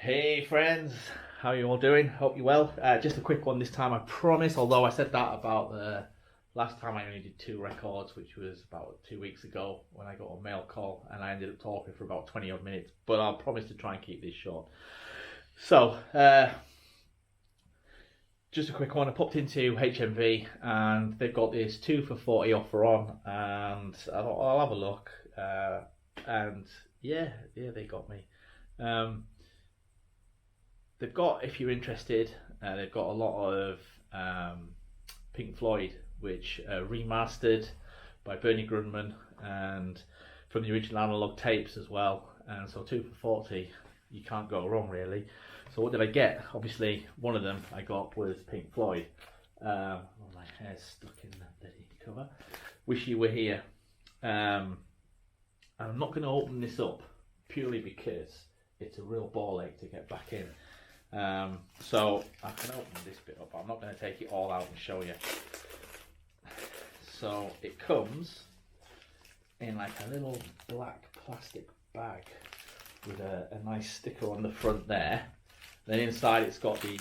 Hey friends, how are you all doing? Hope you're well. Just a quick one this time, I promise. Although I said that about the last time, I only did 2 records, which was about 2 weeks ago when I got a mail call and I ended up talking for about 20 odd minutes. But I'll promise to try and keep this short. So, just a quick one. I popped into HMV and they've got this 2 for 40 offer on, and I thought I'll have a look. And yeah, they got me. They've got, if you're interested, they've got a lot of Pink Floyd, which remastered by Bernie Grundman and from the original analog tapes as well. And so 2 for 40, you can't go wrong really. So what did I get? Obviously, one of them I got was Pink Floyd. Oh, my hair's stuck in the bloody cover. Wish You Were Here. And I'm not going to open this up purely because it's a real ball ache to get back in. So I can open this bit up. I'm not going to take it all out and show you. So it comes in like a little black plastic bag with a nice sticker on the front there. Then inside it's got the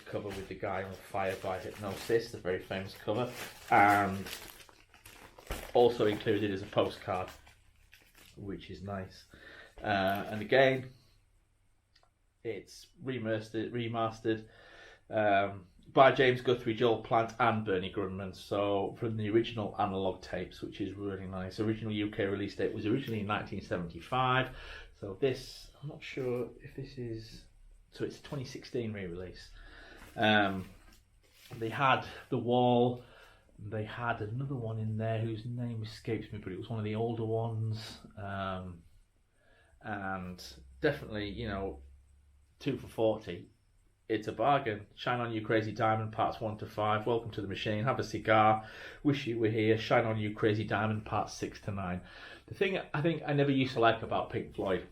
cover with the guy on fire by Hypnosis, the very famous cover, and also included is a postcard, which is nice. And again, it's remastered by James Guthrie, Joel Plant and Bernie Grundman. So from the original analog tapes, which is really nice. Original UK release date was originally in 1975. So this, I'm not sure if this is, so it's a 2016 re-release. They had The Wall. They had another one in there whose name escapes me, but it was one of the older ones. And definitely, 2 for 40. It's a bargain. Shine On You Crazy Diamond, parts 1 to 5. Welcome to the Machine. Have a Cigar. Wish You Were Here. Shine On You Crazy Diamond, parts 6 to 9. The thing I think I never used to like about Pink Floyd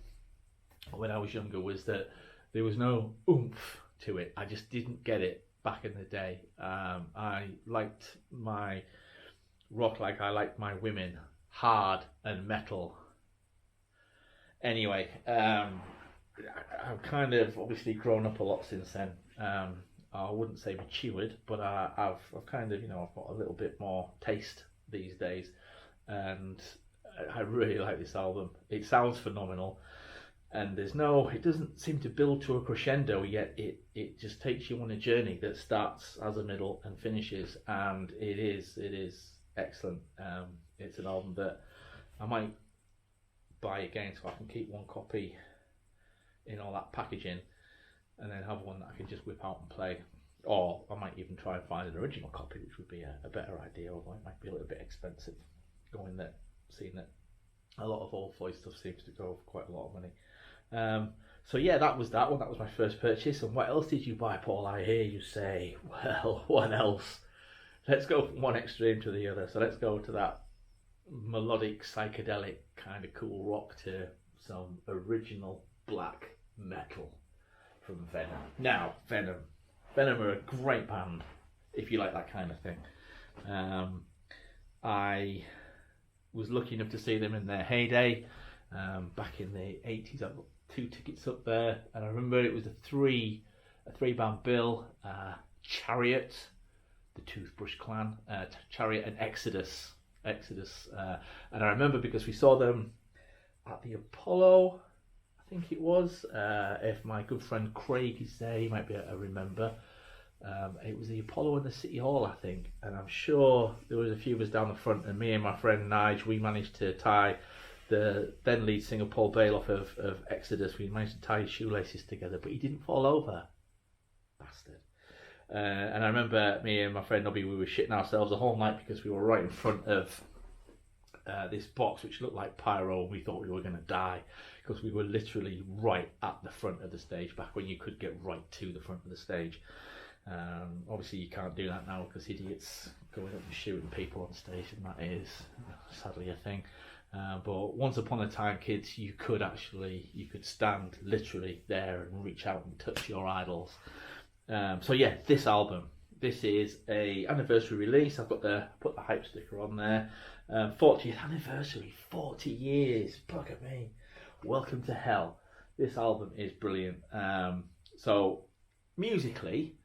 when I was younger was that there was no oomph to it. I just didn't get it back in the day. I liked my rock like I liked my women, hard and metal. Anyway, I've kind of obviously grown up a lot since then. I wouldn't say matured, but I've kind of, I've got a little bit more taste these days, and I really like this album. It sounds phenomenal, and it doesn't seem to build to a crescendo, yet it just takes you on a journey that starts as a middle and finishes, and it is excellent. It's an album that I might buy again so I can keep one copy in all that packaging, and then have one that I can just whip out and play. Or I might even try and find an original copy, which would be a better idea, although it might be a little bit expensive, seeing that a lot of old Floyd stuff seems to go for quite a lot of money. So yeah, that was that one. That was my first purchase. And what else did you buy, Paul? I hear you say. Well, what else? Let's go from one extreme to the other. So let's go to that melodic, psychedelic, kind of cool rock to some original black metal from Venom. Now, Venom are a great band if you like that kind of thing. I was lucky enough to see them in their heyday back in the 80s. I got 2 tickets up there, and I remember it was a three band bill: Chariot, the Toothbrush Clan, Chariot, and Exodus. And I remember because we saw them at the Apollo, I think it was. If my good friend Craig is there, he might be able to remember. It was the Apollo in the City Hall, I think, and I'm sure there was a few of us down the front, and me and my friend Nige, we managed to tie the then lead singer Paul Bailoff of Exodus. We managed to tie his shoelaces together, but he didn't fall over, bastard. And I remember me and my friend Nobby, we were shitting ourselves the whole night because we were right in front of this box which looked like pyro, and we thought we were going to die because we were literally right at the front of the stage, back when you could get right to the front of the stage. Obviously you can't do that now because idiots going up and shooting people on stage, and that is sadly a thing. But once upon a time, kids, you could stand literally there and reach out and touch your idols. So yeah, this album, this is a anniversary release. I've got put the hype sticker on there. 40th anniversary, 40 years, bugger me. Welcome to Hell. This album is brilliant. So musically,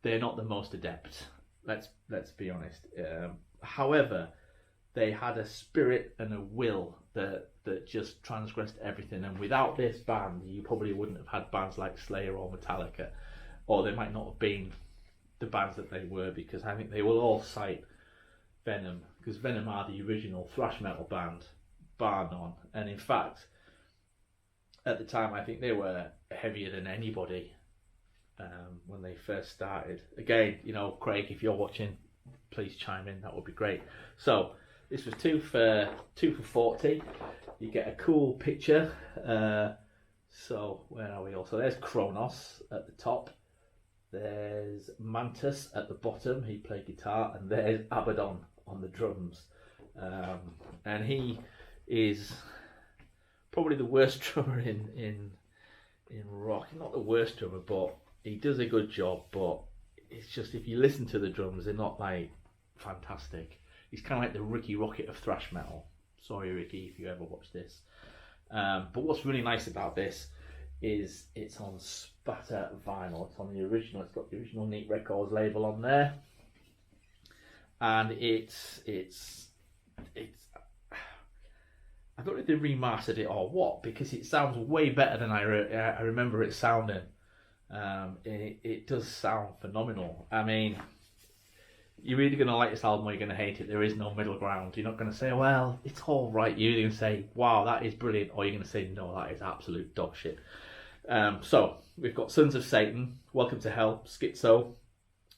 they're not the most adept. Let's be honest. However, they had a spirit and a will that just transgressed everything. And without this band, you probably wouldn't have had bands like Slayer or Metallica, or they might not have been the bands that they were, because I think they will all cite Venom, because Venom are the original thrash metal band, bar none. And in fact, at the time, I think they were heavier than anybody when they first started. Again, Craig, if you're watching, please chime in. That would be great. So this was 2 for 40. You get a cool picture. So where are we all? So there's Kronos at the top. There's Mantis at the bottom. He played guitar, and there's Abaddon on the drums. And he is probably the worst drummer in rock. Not the worst drummer, but he does a good job. But it's just, if you listen to the drums, they're not like fantastic. He's kind of like the Ricky Rocket of thrash metal. Sorry, Ricky, if you ever watch this. But what's really nice about this is it's on Spatter vinyl. It's on the original. It's got the original Neat Records label on there, and it's. I don't know if they remastered it or what, because it sounds way better than I remember it sounding. It does sound phenomenal. I mean, you're either going to like this album or you're going to hate it. There is no middle ground. You're not going to say, well, it's all right. You're going to say, wow, that is brilliant. Or you're going to say, no, that is absolute dog shit. So we've got Sons of Satan, Welcome to Hell, Schizo,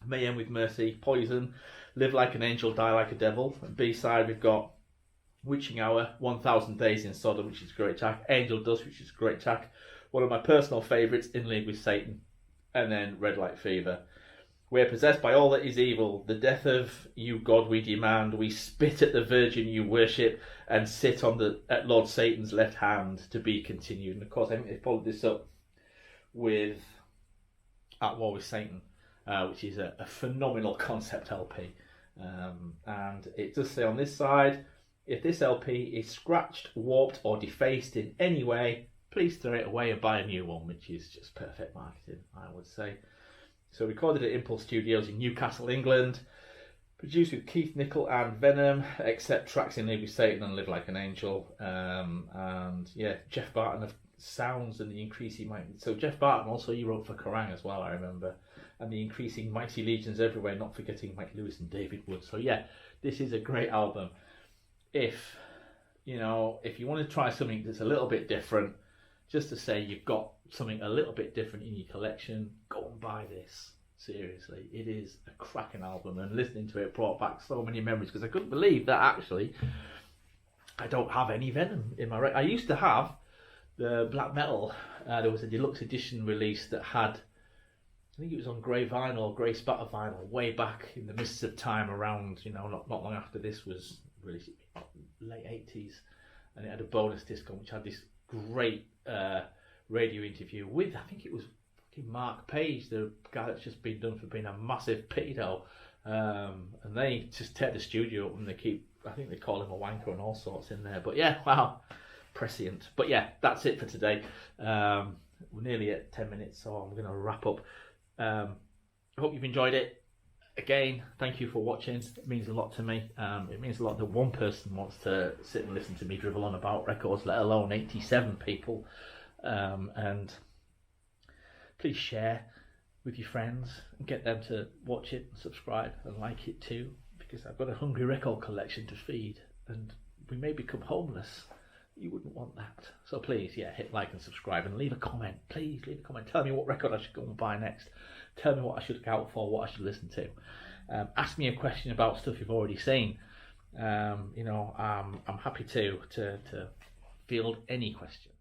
Mayhem with Mercy, Poison, Live Like an Angel, Die Like a Devil. And B-side, we've got Witching Hour, 1000 Days in Sodom, which is a great track, Angel Dust, which is a great track, one of my personal favourites, In League with Satan, and then Red Light Fever. We're possessed by all that is evil, the death of you, God, we demand. We spit at the Virgin you worship, and sit at Lord Satan's left hand, to be continued. And of course, I think they followed this up with At War with Satan, which is a phenomenal concept LP. And it does say on this side, if this LP is scratched, warped, or defaced in any way, please throw it away and buy a new one, which is just perfect marketing, I would say. So recorded at Impulse Studios in Newcastle, England. Produced with Keith Nicol and Venom, except tracks in League with Satan and Live Like an Angel. And yeah, Jeff Barton of Sounds and the Increasing Mighty. So Jeff Barton also, he wrote for Kerrang as well, I remember. And the Increasing Mighty Legions Everywhere, not forgetting Mike Lewis and David Wood. So yeah, this is a great album. If you want to try something that's a little bit different, just to say you've got something a little bit different in your collection, go and buy this. Seriously, it is a cracking album, and listening to it brought back so many memories, because I couldn't believe that actually I don't have any Venom in my I used to have the black metal. There was a deluxe edition release that had, I think it was on grey vinyl, grey spatter vinyl, way back in the mists of time, around not long after this was released, late 80s, and it had a bonus disc on which had this great radio interview with, I think it was fucking Mark Page, the guy that's just been done for being a massive pedo, and they just tear the studio up, and I think they call him a wanker and all sorts in there. But yeah, wow, prescient. But yeah, that's it for today. We're nearly at 10 minutes, so I'm going to wrap up. I hope you've enjoyed it. Again, thank you for watching. It means a lot to me. It means a lot that one person wants to sit and listen to me drivel on about records, let alone 87 people. And please share with your friends and get them to watch it and subscribe and like it too, because I've got a hungry record collection to feed, and we may become homeless. You wouldn't want that. So please, yeah, hit like and subscribe, and leave a comment. Please leave a comment. Tell me what record I should go and buy next. Tell me what I should look out for, what I should listen to. Ask me a question about stuff you've already seen. I'm happy to field any question.